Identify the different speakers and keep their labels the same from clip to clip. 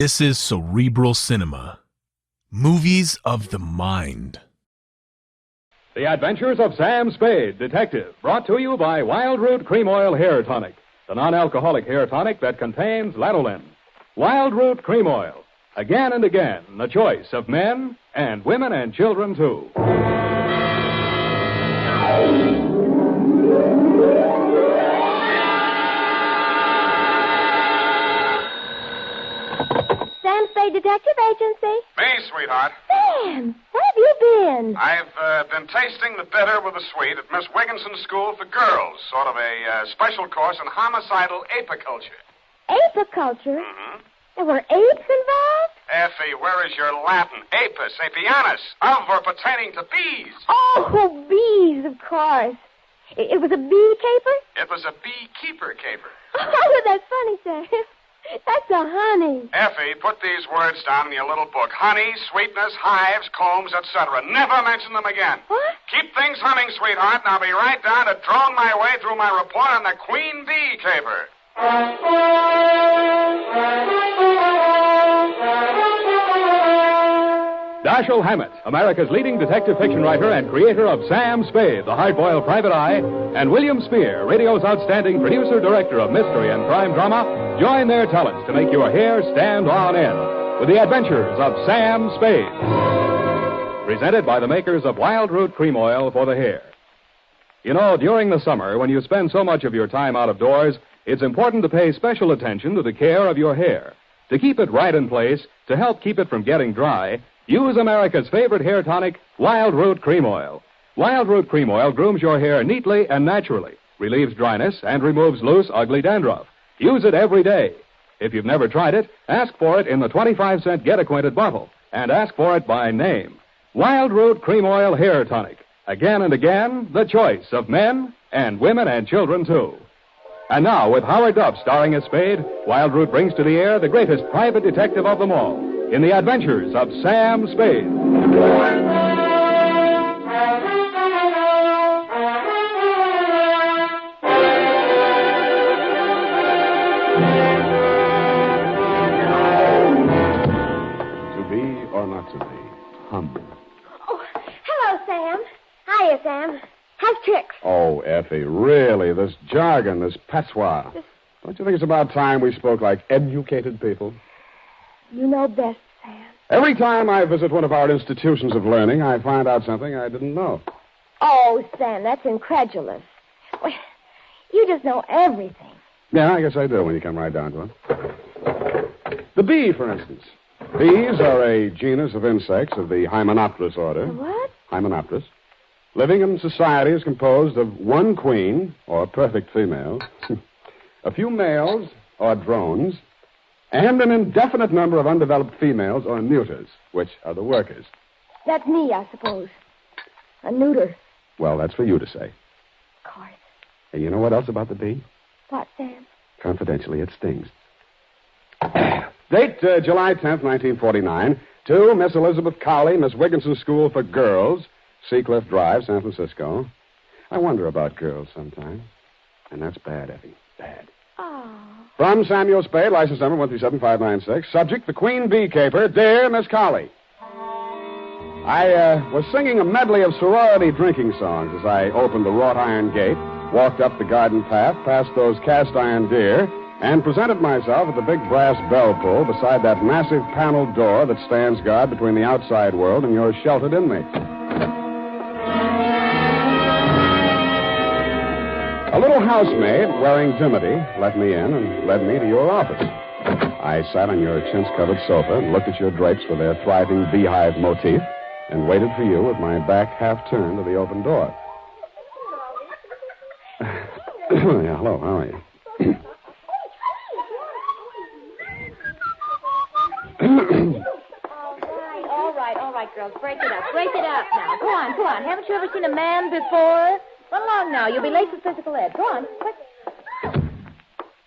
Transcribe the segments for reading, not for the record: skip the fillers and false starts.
Speaker 1: This is Cerebral Cinema. Movies of the mind.
Speaker 2: The Adventures of Sam Spade, Detective, brought to you by Wild Root Cream Oil Hair Tonic, the non-alcoholic hair tonic that contains lanolin. Wild Root Cream Oil, again and again, the choice of men and women and children, too.
Speaker 3: Sam Spade Detective Agency.
Speaker 4: Me, sweetheart.
Speaker 3: Sam, where have you been?
Speaker 4: I've been tasting the bitter with the sweet at Miss Wigginson School for girls. Sort of a special course in homicidal apiculture.
Speaker 3: Apiculture?
Speaker 4: Mm-hmm.
Speaker 3: There were apes involved?
Speaker 4: Effie, where is your Latin? Apis, apianus, of or pertaining to bees.
Speaker 3: Oh, bees, of course. It was a bee caper?
Speaker 4: It was a beekeeper caper.
Speaker 3: Oh, that's funny, Sam. That's a honey.
Speaker 4: Effie, put these words down in your little book. Honey, sweetness, hives, combs, etc. Never mention them again.
Speaker 3: What?
Speaker 4: Keep things humming, sweetheart, and I'll be right down to drone my way through my report on the queen bee caper.
Speaker 2: Dashiell Hammett, America's leading detective fiction writer and creator of Sam Spade, the hard-boiled private eye, and William Spear, radio's outstanding producer-director of mystery and crime drama, join their talents to make your hair stand on end with the adventures of Sam Spade. Presented by the makers of Wild Root Cream Oil for the hair. You know, during the summer, when you spend so much of your time out of doors, it's important to pay special attention to the care of your hair. To keep it right in place, to help keep it from getting dry, use America's favorite hair tonic, Wild Root Cream Oil. Wild Root Cream Oil grooms your hair neatly and naturally, relieves dryness, and removes loose, ugly dandruff. Use it every day. If you've never tried it, ask for it in the 25-cent get-acquainted bottle, and ask for it by name. Wild Root Cream Oil Hair Tonic. Again and again, the choice of men and women and children, too. And now, with Howard Duff starring as Spade, Wild Root brings to the air the greatest private detective of them all, in the adventures of Sam Spade.
Speaker 5: To be or not to be? Hum.
Speaker 3: Oh, hello, Sam. Hiya, Sam. How's tricks?
Speaker 5: Oh, Effie, really, this jargon, this patois. Don't you think it's about time we spoke like educated people?
Speaker 3: You know best, Sam.
Speaker 5: Every time I visit one of our institutions of learning, I find out something I didn't know.
Speaker 3: Oh, Sam, that's incredulous. Well, you just know everything.
Speaker 5: Yeah, I guess I do when you come right down to it. The bee, for instance. Bees are a genus of insects of the Hymenopterus order.
Speaker 3: What?
Speaker 5: Hymenopterus. Living in society is composed of one queen, or perfect female, a few males, or drones, and an indefinite number of undeveloped females, or neuters, which are the workers.
Speaker 3: That's me, I suppose. A neuter.
Speaker 5: Well, that's for you to say.
Speaker 3: Of course.
Speaker 5: And you know what else about the bee?
Speaker 3: What, Sam?
Speaker 5: Confidentially, it stings. Date, July 10th, 1949, to Miss Elizabeth Collie, Miss Wigginson School for Girls, Seacliff Drive, San Francisco. I wonder about girls sometimes. And that's bad, Effie. Bad.
Speaker 3: Oh.
Speaker 5: From Samuel Spade, license number 137596. Subject, the Queen Bee Caper. Dear Miss Collie. I was singing a medley of sorority drinking songs as I opened the wrought iron gate, walked up the garden path, past those cast iron deer, and presented myself at the big brass bell pull beside that massive paneled door that stands guard between the outside world and your sheltered inmate. A little housemaid wearing dimity let me in and led me to your office. I sat on your chintz-covered sofa and looked at your drapes with their thriving beehive motif and waited for you with my back half-turned to the open door. Yeah, hello, how are you?
Speaker 6: All right, girls. Break it up now. Go on. Haven't you ever seen a man before? Run along now. You'll be late for physical ed. Go on, quick.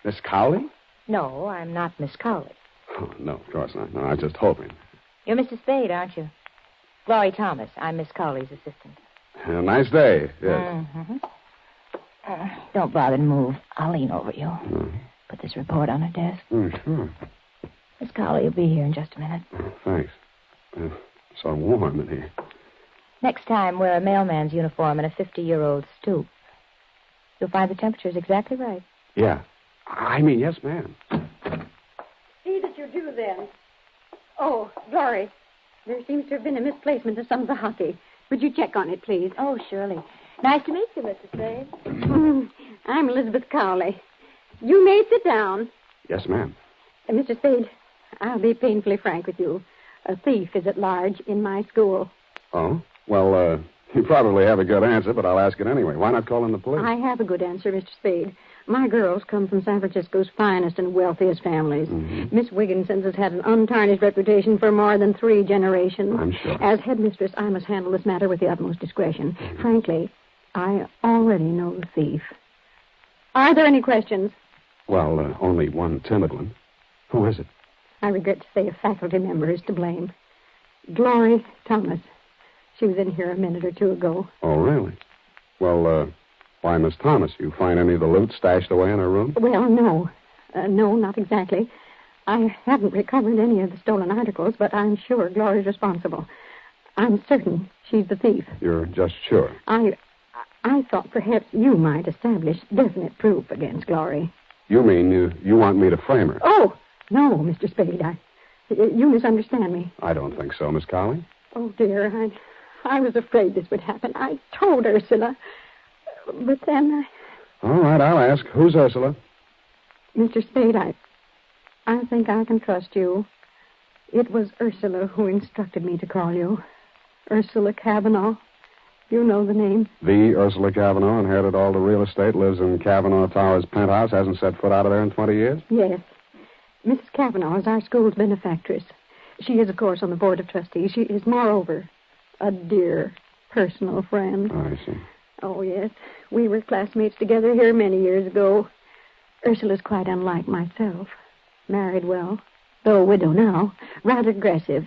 Speaker 5: Miss Cowley?
Speaker 6: No, I'm not Miss Collie.
Speaker 5: Oh, no, of course not. No, I was just hoping.
Speaker 6: You're Mr. Spade, aren't you? Glorie Thomas. I'm Miss Collie's assistant.
Speaker 5: A nice day, yes.
Speaker 6: Mm-hmm. Don't bother to move. I'll lean over you.
Speaker 5: Mm.
Speaker 6: Put this report on her desk.
Speaker 5: Sure.
Speaker 6: Miss Collie will be here in just a minute.
Speaker 5: Oh, thanks. So warm in here.
Speaker 6: Next time, wear a mailman's uniform and a 50-year-old stoop. You'll find the temperature's exactly right.
Speaker 5: Yeah. I mean, yes, ma'am.
Speaker 7: See that you do, then. Oh, Glorie, there seems to have been a misplacement of some of the hockey. Would you check on it, please?
Speaker 6: Oh, surely. Nice to meet you, Mrs. Spade.
Speaker 7: I'm Elizabeth Collie. You may sit down.
Speaker 5: Yes, ma'am.
Speaker 7: Mr. Spade, I'll be painfully frank with you. A thief is at large in my school.
Speaker 5: Oh? Well, you probably have a good answer, but I'll ask it anyway. Why not call in the police?
Speaker 7: I have a good answer, Mr. Spade. My girls come from San Francisco's finest and wealthiest families.
Speaker 5: Mm-hmm.
Speaker 7: Miss Wigginson's has had an untarnished reputation for more than 3 generations.
Speaker 5: I'm sure.
Speaker 7: As headmistress, I must handle this matter with the utmost discretion. Mm-hmm. Frankly, I already know the thief. Are there any questions?
Speaker 5: Well, only one timid one. Who is it?
Speaker 7: I regret to say a faculty member is to blame. Glorie Thomas. She was in here a minute or two ago.
Speaker 5: Oh, really? Well, why, Miss Thomas, you find any of the loot stashed away in her room?
Speaker 7: Well, no. No, not exactly. I haven't recovered any of the stolen articles, but I'm sure Glorie's responsible. I'm certain she's the thief.
Speaker 5: You're just sure?
Speaker 7: I thought perhaps you might establish definite proof against Glorie.
Speaker 5: You mean you want me to frame her?
Speaker 7: Oh, no, Mr. Spade. You misunderstand me.
Speaker 5: I don't think so, Miss Collie.
Speaker 7: Oh, dear, I was afraid this would happen. I told Ursula. But then
Speaker 5: All right, I'll ask. Who's Ursula?
Speaker 7: Mr. Spade, I think I can trust you. It was Ursula who instructed me to call you. Ursula Cavanagh. You know the name.
Speaker 5: The Ursula Cavanagh inherited all the real estate, lives in Cavanagh Towers penthouse, hasn't set foot out of there in 20 years?
Speaker 7: Yes. Mrs. Cavanagh is our school's benefactress. She is, of course, on the board of trustees. She is, moreover, a dear personal friend.
Speaker 5: Oh, I see.
Speaker 7: Oh, yes. We were classmates together here many years ago. Ursula's quite unlike myself. Married well, though a widow now. Rather aggressive.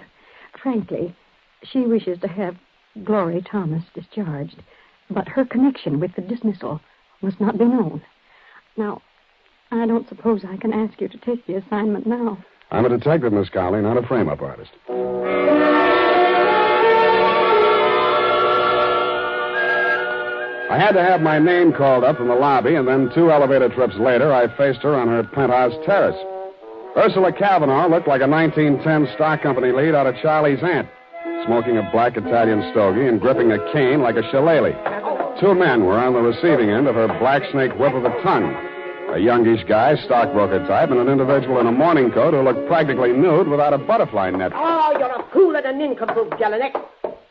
Speaker 7: Frankly, she wishes to have Glorie Thomas discharged. But her connection with the dismissal must not be known. Now, I don't suppose I can ask you to take the assignment now.
Speaker 5: I'm a detective, Miss Collie, not a frame-up artist. I had to have my name called up from the lobby, and then 2 elevator trips later, I faced her on her penthouse terrace. Ursula Cavanagh looked like a 1910 stock company lead out of Charlie's Aunt, smoking a black Italian stogie and gripping a cane like a shillelagh. 2 men were on the receiving end of her black snake whip of a tongue. A youngish guy, stockbroker type, and an individual in a morning coat who looked practically nude without a butterfly net.
Speaker 8: Oh, you're a fool and a nincompoop, Jelinek.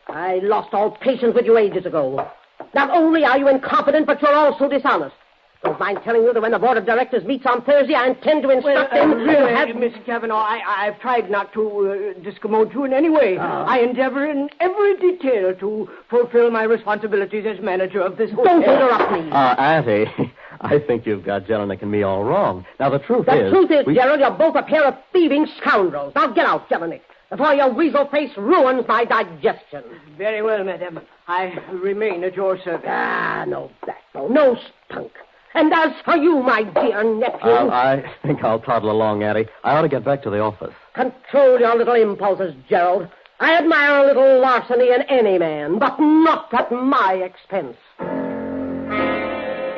Speaker 8: I lost all patience with you ages ago. Not only are you incompetent, but you're also dishonest. Don't mind telling you that when the board of directors meets on Thursday, I intend to instruct them to have...
Speaker 9: Miss Cavanagh, I've tried not to discommode you in any way. I endeavor in every detail to fulfill my responsibilities as manager of this hotel.
Speaker 8: Don't interrupt me.
Speaker 10: Auntie, I think you've got Jelinek and me all wrong. Now, the truth
Speaker 8: The
Speaker 10: is...
Speaker 8: truth is, Gerald, you're both a pair of thieving scoundrels. Now get out, Jelinek, before your weasel face ruins my digestion.
Speaker 9: Very well, madam. I remain at your service.
Speaker 8: Ah, no backbone, no spunk. And as for you, my dear nephew...
Speaker 10: I think I'll toddle along, Auntie. I ought to get back to the office.
Speaker 8: Control your little impulses, Gerald. I admire a little larceny in any man, but not at my expense.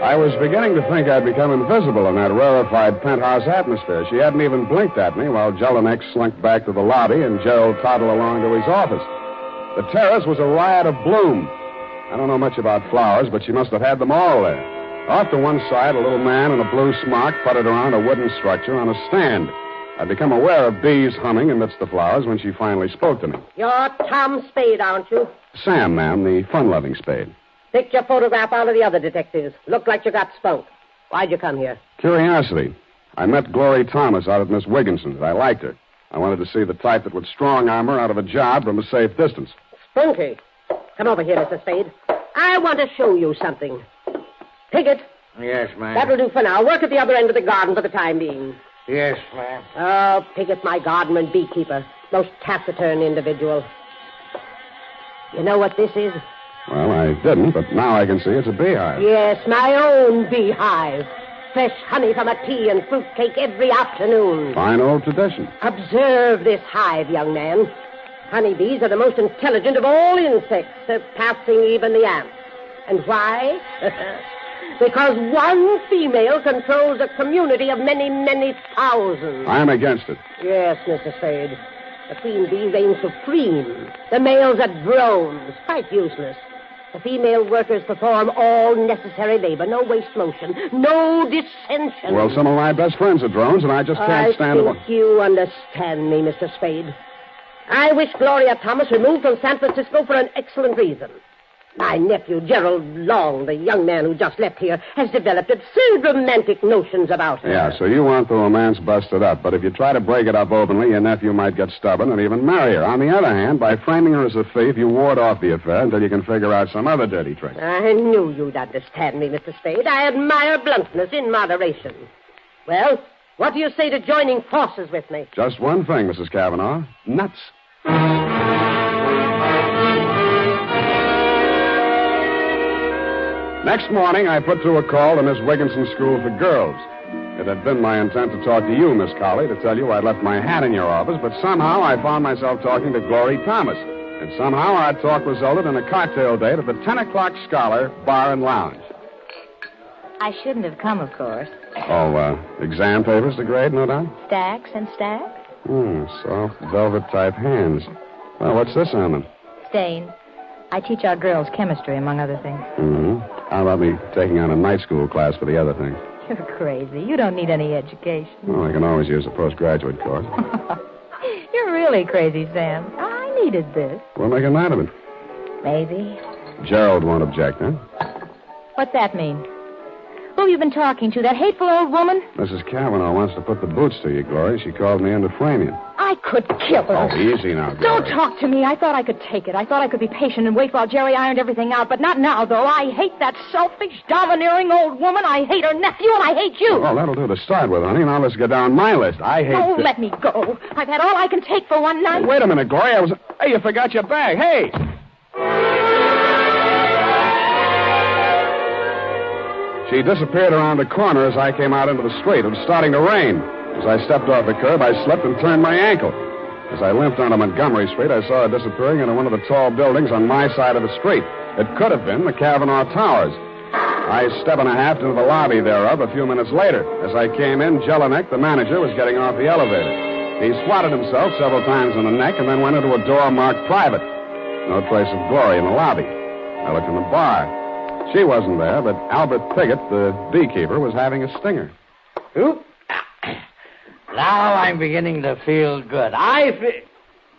Speaker 5: I was beginning to think I'd become invisible in that rarefied penthouse atmosphere. She hadn't even blinked at me while Jelinek slunk back to the lobby and Gerald toddled along to his office. The terrace was a riot of bloom. I don't know much about flowers, but she must have had them all there. Off to one side, a little man in a blue smock puttered around a wooden structure on a stand. I'd become aware of bees humming amidst the flowers when she finally spoke to me.
Speaker 8: You're Tom Spade, aren't you?
Speaker 5: Sam, ma'am, the fun-loving Spade.
Speaker 8: Pick your photograph out of the other detectives. Looked like you got spunk. Why'd you come here?
Speaker 5: Curiosity. I met Glorie Thomas out at Miss Wigginson's. I liked her. I wanted to see the type that would strong-arm her out of a job from a safe distance.
Speaker 8: Spunky. Come over here, Mr. Spade. I want to show you something. Piggott.
Speaker 11: Yes, ma'am.
Speaker 8: That'll do for now. Work at the other end of the garden for the time being.
Speaker 11: Yes, ma'am.
Speaker 8: Oh, Piggott, my gardener and beekeeper. Most taciturn individual. You know what this is?
Speaker 5: Well, I didn't, but now I can see it's a beehive.
Speaker 8: Yes, my own beehive. fresh honey from a tea and fruit cake every afternoon.
Speaker 5: Fine old tradition.
Speaker 8: Observe this hive, young man. Honeybees are the most intelligent of all insects, surpassing even the ants. And why? Because one female controls a community of many, many thousands.
Speaker 5: I'm against it.
Speaker 8: Yes, Mr. Spade. The queen bee reigns supreme. The males are drones, quite useless. The female workers perform all necessary labor, no waste motion, no dissension.
Speaker 5: Well, some of my best friends are drones, and I just can't stand
Speaker 8: I think you understand me, Mr. Spade. I wish Glorie Thomas removed from San Francisco for an excellent reason. My nephew, Gerald Long, the young man who just left here, has developed absurd romantic notions about her.
Speaker 5: Yeah, so you want the romance busted up, but if you try to break it up openly, your nephew might get stubborn and even marry her. On the other hand, by framing her as a thief, you ward off the affair until you can figure out some other dirty trick.
Speaker 8: I knew you'd understand me, Mr. Spade. I admire bluntness in moderation. Well, what do you say to joining forces with me?
Speaker 5: Just one thing, Mrs. Cavanagh. Nuts. Next morning, I put through a call to Miss Wigginson School for Girls. It had been my intent to talk to you, Miss Collie, to tell you I'd left my hat in your office, but somehow I found myself talking to Glorie Thomas. And somehow our talk resulted in a cocktail date at the 10 o'clock Scholar Bar and Lounge.
Speaker 6: I shouldn't have come, of course.
Speaker 5: Oh, exam papers to grade, no doubt?
Speaker 6: Stacks and stacks?
Speaker 5: Soft velvet-type hands. Well, what's this on them?
Speaker 6: Stain. I teach our girls chemistry, among other things.
Speaker 5: How about me taking on a night school class for the other things?
Speaker 6: You're crazy. You don't need any education.
Speaker 5: Well, I can always use a postgraduate course.
Speaker 6: You're really crazy, Sam. I needed this.
Speaker 5: We'll make a night of it.
Speaker 6: Maybe.
Speaker 5: Gerald won't object, huh?
Speaker 6: What's that mean? Who have you been talking to? That hateful old woman?
Speaker 5: Mrs. Cavanagh wants to put the boots to you, Glorie. She called me in to frame you.
Speaker 6: I could kill her.
Speaker 5: Oh, easy now, Glorie.
Speaker 6: Don't talk to me. I thought I could take it. I thought I could be patient and wait while Jerry ironed everything out, but not now, though. I hate that selfish, domineering old woman. I hate her nephew, and I hate you.
Speaker 5: Well, that'll do to start with, honey. Now let's get down my list. I hate...
Speaker 6: Oh, let me go. I've had all I can take for one night.
Speaker 5: Wait a minute, Glorie. Hey, you forgot your bag. Hey! She disappeared around the corner as I came out into the street. It was starting to rain. As I stepped off the curb, I slipped and turned my ankle. As I limped onto Montgomery Street, I saw her disappearing into one of the tall buildings on my side of the street. It could have been the Cavanagh Towers. I step and a half into the lobby thereof a few minutes later. As I came in, Jelinek, the manager, was getting off the elevator. He swatted himself several times in the neck and then went into a door marked private. No trace of Glorie in the lobby. I looked in the bar. She wasn't there, but Albert Piggott, the beekeeper, was having a stinger.
Speaker 11: Oop. Now I'm beginning to feel good. Hey,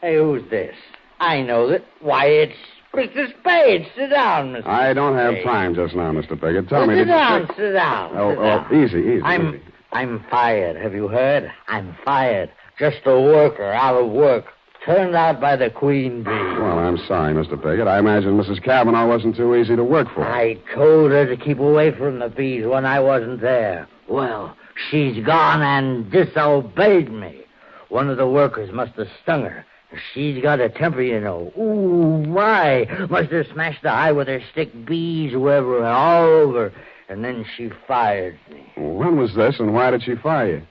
Speaker 11: who's this? I know that. Why, it's Mr. Spade. Sit down, Mr.
Speaker 5: I don't have
Speaker 11: Spade.
Speaker 5: time just now, Mr. Piggott. Tell me,
Speaker 11: Sit
Speaker 5: did
Speaker 11: down,
Speaker 5: you...
Speaker 11: sit down.
Speaker 5: Oh, easy.
Speaker 11: I'm fired. Have you heard? I'm fired. Just a worker out of work. Turned out by the queen bee.
Speaker 5: Well, I'm sorry, Mr. Piggott. I imagine Mrs. Cavanagh wasn't too easy to work for.
Speaker 11: I told her to keep away from the bees when I wasn't there. Well, she's gone and disobeyed me. One of the workers must have stung her. She's got a temper, you know. Ooh, my. Must have smashed the eye with her stick, bees wherever and all over. And then she fired me.
Speaker 5: When was this, and why did she fire you?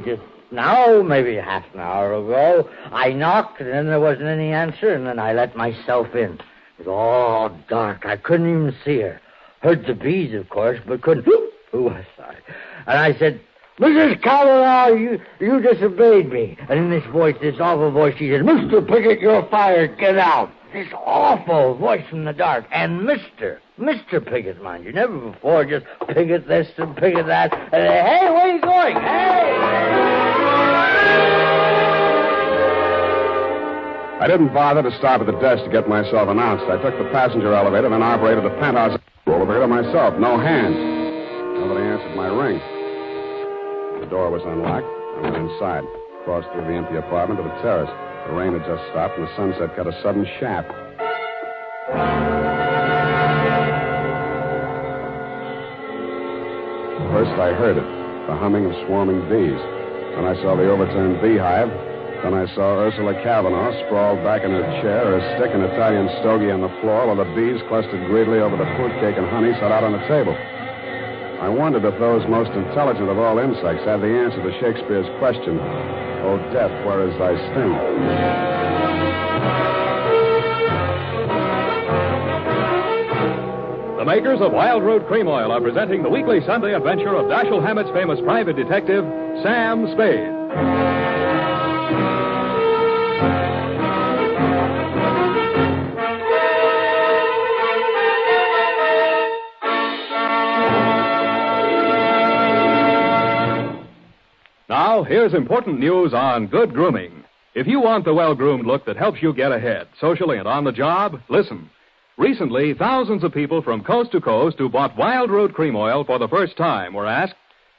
Speaker 11: Just now, maybe half an hour ago. I knocked, and then there wasn't any answer, and then I let myself in. It was all dark. I couldn't even see her. Heard the bees, of course, but couldn't... Ooh, sorry. And I said, Mrs. Cavanagh, you disobeyed me. And in this voice, this awful voice, she said, Mr. Piggott, you're fired. Get out. This awful voice from the dark. And Mr. Piggott, mind you. Never before, just Piggott this and Piggott that. And hey, where are you going? Hey!
Speaker 5: I didn't bother to stop at the desk to get myself announced. I took the passenger elevator, then operated the penthouse elevator myself. No hands. Nobody answered my ring. The door was unlocked. I went inside. Crossed through the empty apartment to the terrace. The rain had just stopped, and the sunset cut a sudden shaft. First, I heard it, the humming of swarming bees. Then I saw the overturned beehive. Then I saw Ursula Cavanagh sprawled back in her chair, her stick and Italian stogie on the floor, while the bees clustered greedily over the fruit cake and honey set out on the table. I wondered if those most intelligent of all insects had the answer to Shakespeare's question, "O death, where is thy sting?"
Speaker 2: The makers of Wild Root Cream Oil are presenting the weekly Sunday adventure of Dashiell Hammett's famous private detective, Sam Spade. Now, here's important news on good grooming. If you want the well-groomed look that helps you get ahead, socially and on the job, listen. Recently, thousands of people from coast to coast who bought Wild Root Cream Oil for the first time were asked,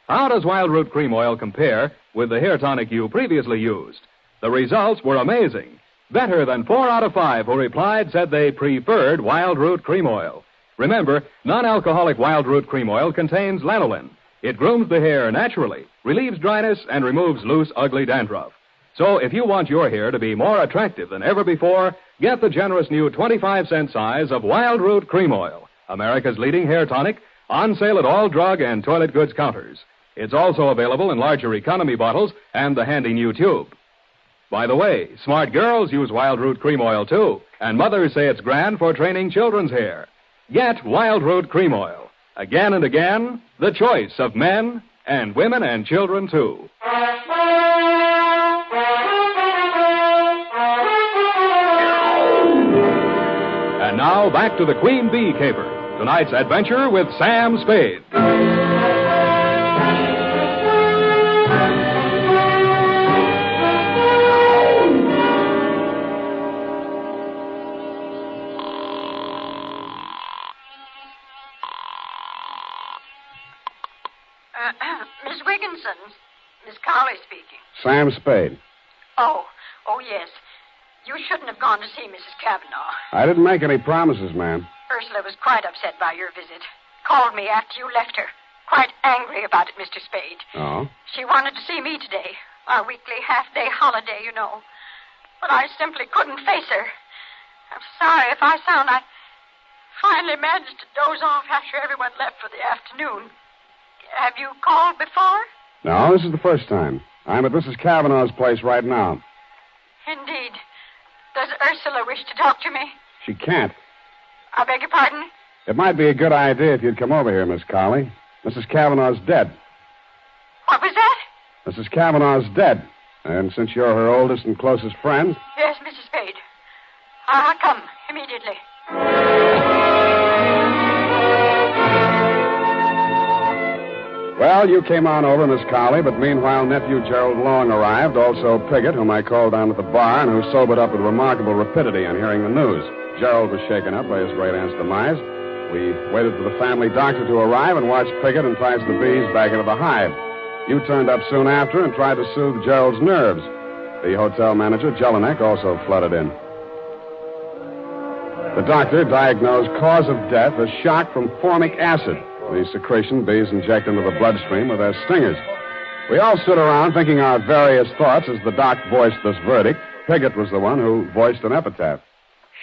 Speaker 2: how does Wild Root Cream Oil compare with the hair tonic you previously used? The results were amazing. Better than 4 out of 5 who replied said they preferred Wild Root Cream Oil. Remember, non-alcoholic Wild Root Cream Oil contains lanolin. It grooms the hair naturally, relieves dryness, and removes loose, ugly dandruff. So if you want your hair to be more attractive than ever before, get the generous new 25-cent size of Wild Root Cream Oil, America's leading hair tonic, on sale at all drug and toilet goods counters. It's also available in larger economy bottles and the handy new tube. By the way, smart girls use Wild Root Cream Oil, too, and mothers say it's grand for training children's hair. Get Wild Root Cream Oil. Again and again, the choice of men and women and children, too. And now, back to the Queen Bee Caper. Tonight's adventure with Sam Spade.
Speaker 12: Miss Wigginson. Miss Collie speaking.
Speaker 5: Sam Spade.
Speaker 12: Oh, yes. You shouldn't have gone to see Mrs. Cavanagh.
Speaker 5: I didn't make any promises, ma'am.
Speaker 12: Ursula was quite upset by your visit. Called me after you left her. Quite angry about it, Mr. Spade.
Speaker 5: Oh?
Speaker 12: She wanted to see me today. Our weekly half-day holiday, you know. But I simply couldn't face her. I'm sorry if I I finally managed to doze off after everyone left for the afternoon. Have you called before?
Speaker 5: No, this is the first time. I'm at Mrs. Cavanagh's place right now.
Speaker 12: Indeed. Does Ursula wish to talk to me?
Speaker 5: She can't.
Speaker 12: I beg your pardon?
Speaker 5: It might be a good idea if you'd come over here, Miss Collie. Mrs. Cavanagh's dead.
Speaker 12: What was that?
Speaker 5: Mrs. Cavanagh's dead. And since you're her oldest and closest friend...
Speaker 12: Yes, Mrs. Spade. I'll come immediately.
Speaker 5: Well, you came on over, Miss Collie, but meanwhile, nephew Gerald Long arrived, also Piggott, whom I called down at the bar, and who sobered up with remarkable rapidity on hearing the news. Gerald was shaken up by his great aunt's demise. We waited for the family doctor to arrive and watched Piggott entice the bees back into the hive. You turned up soon after and tried to soothe Gerald's nerves. The hotel manager, Jelinek, also flooded in. The doctor diagnosed cause of death as shock from formic acid, the secretion bees inject into the bloodstream with their stingers. We all stood around thinking our various thoughts as the doc voiced this verdict. Piggott was the one who voiced an epitaph.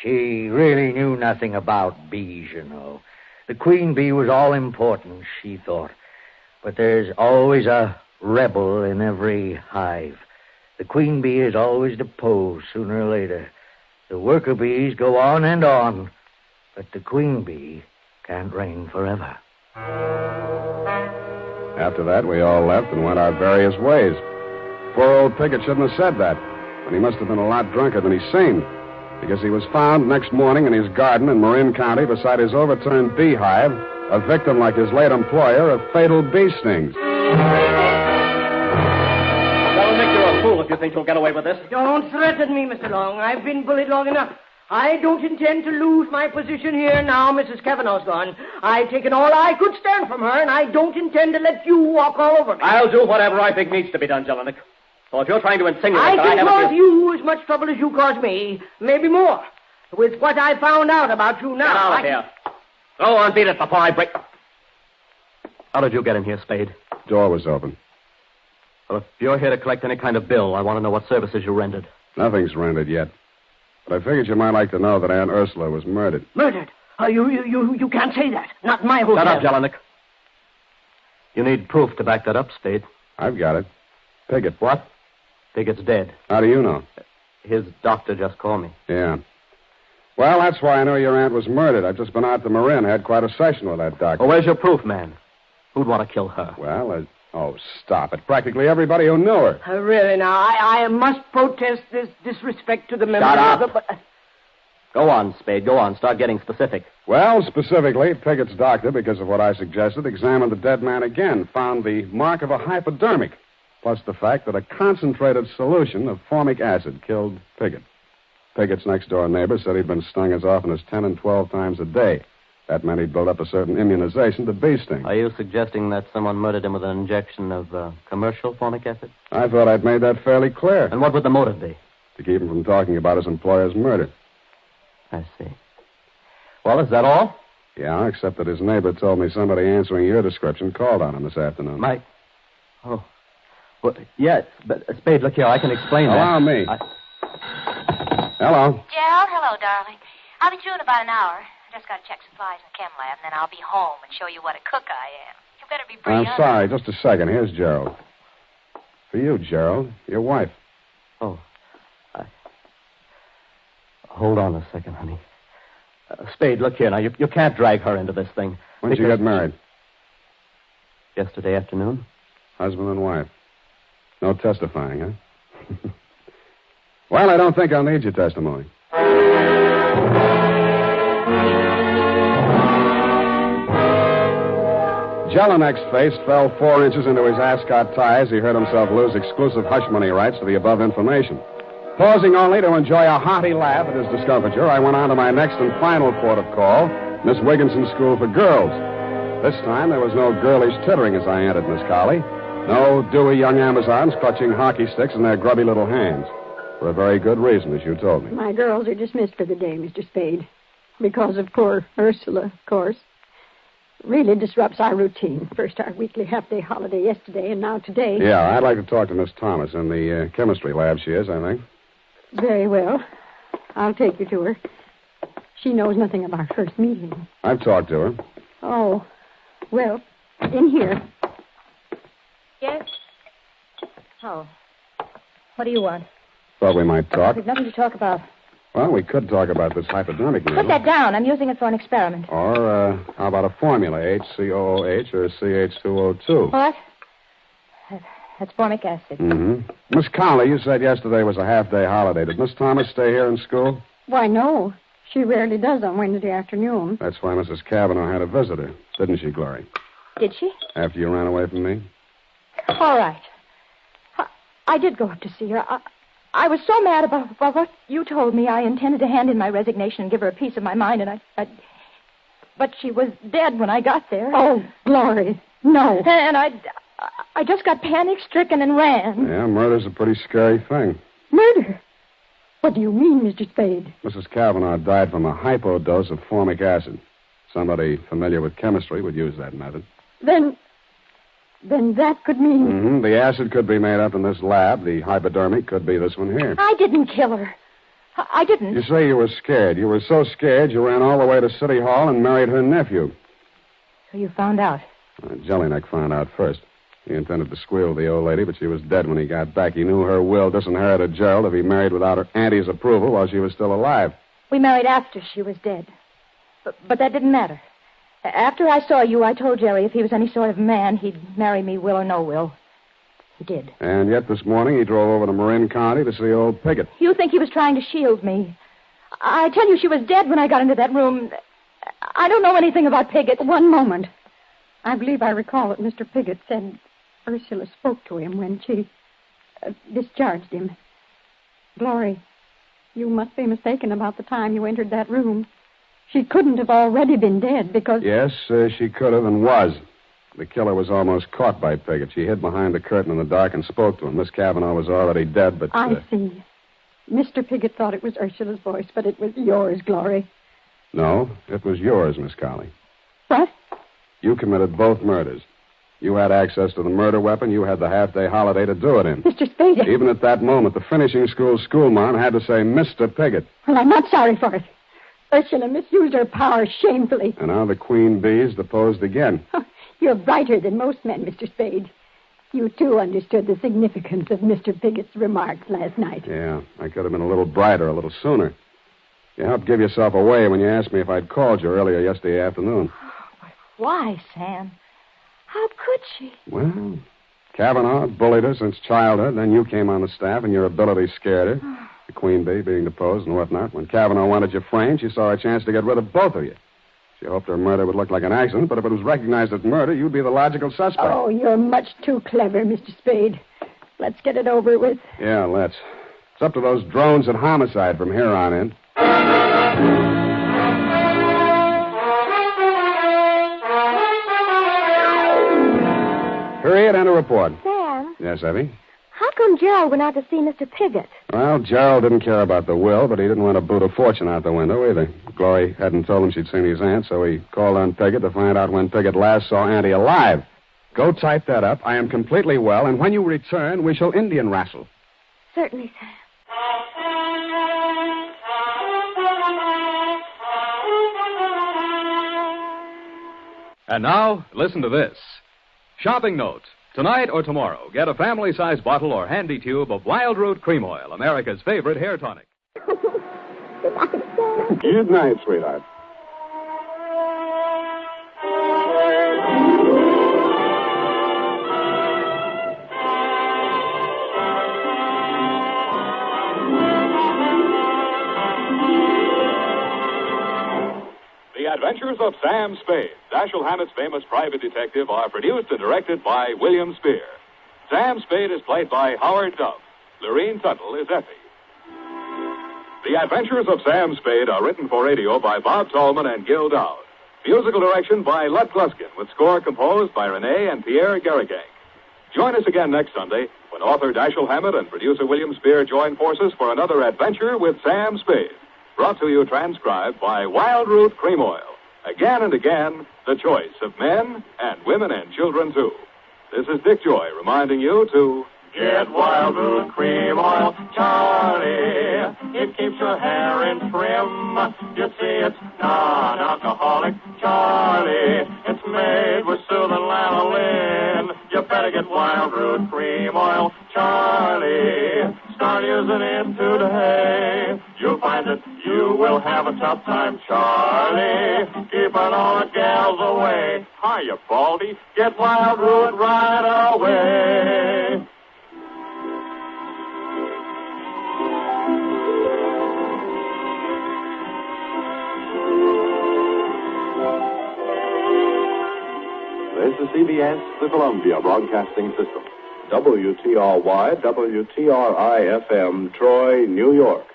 Speaker 11: She really knew nothing about bees, you know. The queen bee was all important, she thought. But there's always a rebel in every hive. The queen bee is always deposed sooner or later. The worker bees go on and on, but the queen bee can't reign forever.
Speaker 5: After that, we all left and went our various ways. Poor old Piggott shouldn't have said that, and he must have been a lot drunker than he seemed, because he was found next morning in his garden in Marin County beside his overturned beehive, a victim like his late employer of fatal bee stings.
Speaker 10: That'll make you a fool if you think you'll get away with this.
Speaker 9: Don't threaten me, Mr. Long. I've been bullied long enough. I don't intend to lose my position here now Mrs. Cavanagh's gone. I've taken all I could stand from her, and I don't intend to let you walk all over me.
Speaker 10: I'll do whatever I think needs to be done, Jelinek. So if you're trying to insinuate
Speaker 9: I
Speaker 10: that
Speaker 9: can
Speaker 10: haven't...
Speaker 9: cause you as much trouble as you caused me, maybe more. With what I found out about you now...
Speaker 10: Get out of here. Go on, beat it before I break... How did you get in here, Spade?
Speaker 5: Door was open.
Speaker 10: Well, if you're here to collect any kind of bill, I want to know what services you rendered.
Speaker 5: Nothing's rendered yet. But I figured you might like to know that Aunt Ursula was murdered.
Speaker 9: Murdered? You can't say that. Not in my hotel.
Speaker 10: Shut up, Jelinek. You need proof to back that up, Spade.
Speaker 5: I've got it. Piggott.
Speaker 10: What? Piggott's dead.
Speaker 5: How do you know?
Speaker 10: His doctor just called me.
Speaker 5: Yeah. Well, that's why I know your aunt was murdered. I've just been out to Marin. Had quite a session with that doctor.
Speaker 10: Well, where's your proof, man? Who'd want to kill her?
Speaker 5: Well, oh, stop it. Practically everybody who knew her.
Speaker 9: Really, now, I must protest this disrespect to the memory
Speaker 10: Shut
Speaker 9: of the...
Speaker 10: up. Go on, Spade. Go on. Start getting specific.
Speaker 5: Well, specifically, Piggott's doctor, because of what I suggested, examined the dead man again, found the mark of a hypodermic, plus the fact that a concentrated solution of formic acid killed Piggott. Piggott's next-door neighbor said he'd been stung as often as 10 and 12 times a day. That meant he'd built up a certain immunization to bee sting.
Speaker 10: Are you suggesting that someone murdered him with an injection of commercial formic acid?
Speaker 5: I thought I'd made that fairly clear.
Speaker 10: And what would the motive be?
Speaker 5: To keep him from talking about his employer's murder.
Speaker 10: I see. Well, is that all?
Speaker 5: Yeah, except that his neighbor told me somebody answering your description called on him this afternoon.
Speaker 10: Mike? Oh. Well, yes, but Spade, look here, I can explain that.
Speaker 5: Allow me. Hello.
Speaker 6: Gerald, hello, darling. I'll be through in about an hour. I just got to check supplies in the chem lab, and then I'll be home and show you what a cook I am. You better be pretty.
Speaker 5: I'm sorry, just a second. Here's Gerald. For you, Gerald, your wife.
Speaker 10: Oh. Hold on a second, honey. Spade, look here now. You can't drag her into this thing.
Speaker 5: When did you get married?
Speaker 10: Yesterday afternoon.
Speaker 5: Husband and wife. No testifying, huh? Well, I don't think I'll need your testimony. Jelinek's face fell 4 inches into his ascot tie as he heard himself lose exclusive hush money rights to the above information. Pausing only to enjoy a hearty laugh at his discomfiture, I went on to my next and final port of call, Miss Wigginson School for Girls. This time there was no girlish tittering as I entered, Miss Collie. No dewy young Amazons clutching hockey sticks in their grubby little hands. For a very good reason, as you told me.
Speaker 7: My girls are dismissed for the day, Mr. Spade. Because of poor Ursula, of course. Really disrupts our routine. First our weekly half-day holiday yesterday, and now today.
Speaker 5: Yeah, I'd like to talk to Miss Thomas in the chemistry lab she is, I think.
Speaker 7: Very well. I'll take you to her. She knows nothing of our first meeting.
Speaker 5: I've talked to her.
Speaker 7: Oh, well, in here.
Speaker 6: Yes? Oh. What do you want?
Speaker 5: Thought we might talk.
Speaker 6: There's nothing to talk about.
Speaker 5: Well, we could talk about this hypodermic needle.
Speaker 6: Put that down. I'm using it for an experiment.
Speaker 5: Or, how about a formula, HCOOH or CH2O2?
Speaker 6: What? That's formic acid.
Speaker 5: Mm-hmm. Miss Collie, you said yesterday was a half-day holiday. Did Miss Thomas stay here in school?
Speaker 7: Why, no. She rarely does on Wednesday afternoon.
Speaker 5: That's why Mrs. Cavanagh had a visitor, didn't she, Glorie?
Speaker 6: Did she?
Speaker 5: After you ran away from me?
Speaker 6: All right. I did go up to see her. I was so mad about what you told me. I intended to hand in my resignation and give her a piece of my mind, and but she was dead when I got there.
Speaker 7: Oh, Glorie, no.
Speaker 6: And I just got panic-stricken and ran.
Speaker 5: Yeah, murder's a pretty scary thing.
Speaker 7: Murder? What do you mean, Mr. Spade?
Speaker 5: Mrs. Cavanagh died from a hypodose of formic acid. Somebody familiar with chemistry would use that method.
Speaker 7: Then that could mean...
Speaker 5: Mm-hmm. The acid could be made up in this lab. The hypodermic could be this one here.
Speaker 6: I didn't kill her. I didn't.
Speaker 5: You say you were scared. You were so scared you ran all the way to City Hall and married her nephew.
Speaker 6: So you found out?
Speaker 5: Jelinek found out first. He intended to squeal the old lady, but she was dead when he got back. He knew her will disinherited Gerald if he married without her auntie's approval while she was still alive.
Speaker 6: We married after she was dead. But that didn't matter. After I saw you, I told Jerry if he was any sort of man, he'd marry me, will or no will. He did.
Speaker 5: And yet this morning he drove over to Marin County to see old Piggott.
Speaker 6: You think he was trying to shield me? I tell you, she was dead when I got into that room. I don't know anything about Piggott.
Speaker 7: One moment. I believe I recall that Mr. Piggott said Ursula spoke to him when she discharged him. Glorie, you must be mistaken about the time you entered that room. She couldn't have already been dead because...
Speaker 5: Yes, she could have and was. The killer was almost caught by Piggott. She hid behind the curtain in the dark and spoke to him. Miss Cavanagh was already dead, but...
Speaker 7: I see. Mr. Piggott thought it was Ursula's voice, but it was yours, Glorie.
Speaker 5: No, it was yours, Miss Collie.
Speaker 7: What?
Speaker 5: You committed both murders. You had access to the murder weapon. You had the half-day holiday to do it in.
Speaker 7: Mr. Spade...
Speaker 5: Even at that moment, the finishing school schoolmarm had to say Mr. Piggott.
Speaker 7: Well, I'm not sorry for it. Ursula misused her power shamefully.
Speaker 5: And now the queen bees deposed again.
Speaker 7: You're brighter than most men, Mr. Spade. You, too, understood the significance of Mr. Pigot's remarks last night.
Speaker 5: Yeah, I could have been a little brighter a little sooner. You helped give yourself away when you asked me if I'd called you earlier yesterday afternoon.
Speaker 6: Why, Sam? How could she?
Speaker 5: Well, Cavanagh bullied her since childhood. Then you came on the staff and your ability scared her. The queen bee being deposed and whatnot. When Cavanagh wanted you framed, she saw a chance to get rid of both of you. She hoped her murder would look like an accident, but if it was recognized as murder, you'd be the logical suspect.
Speaker 7: Oh, you're much too clever, Mr. Spade. Let's get it over with.
Speaker 5: Yeah, let's. It's up to those drones at homicide from here on in. Period and a report.
Speaker 3: Sam,
Speaker 5: Yes, Evie?
Speaker 3: how come Gerald went out to see Mr. Pigot?
Speaker 5: Well, Gerald didn't care about the will, but he didn't want to boot a fortune out the window either. Glorie hadn't told him she'd seen his aunt, so he called on Pigot to find out when Pigot last saw Auntie alive. Go type that up. I am completely well, and when you return, we shall Indian wrestle.
Speaker 3: Certainly, Sam.
Speaker 2: And now, listen to this. Shopping note. Tonight or tomorrow, get a family-size bottle or handy tube of Wild Root Cream Oil, America's favorite hair tonic.
Speaker 5: Good night, sweetheart.
Speaker 2: The Adventures of Sam Spade, Dashiell Hammett's famous private detective, are produced and directed by William Spear. Sam Spade is played by Howard Duff. Lorene Tuttle is Effie. The Adventures of Sam Spade are written for radio by Bob Tallman and Gil Dowd. Musical direction by Lud Gluskin, with score composed by Renee and Pierre Garrigang. Join us again next Sunday when author Dashiell Hammett and producer William Spear join forces for another adventure with Sam Spade. Brought to you transcribed by Wild Root Cream Oil. Again and again, the choice of men and women and children, too. This is Dick Joy reminding you to get Wild Root Cream Oil, Charlie. It keeps your hair in trim. You see, it's non-alcoholic, Charlie. It's made with soothing lanolin. You better get Wild Root Cream Oil, Charlie. Start using it today. You'll find that you will have a tough time, Charlie. Keeping all the gals away. Hiya, Baldy. Get Wild Root right away.
Speaker 13: This is CBS, the Columbia Broadcasting System. WTRY, WTRI-FM, Troy, New York.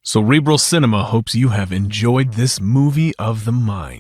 Speaker 1: Cerebral Cinema hopes you have enjoyed this movie of the mind.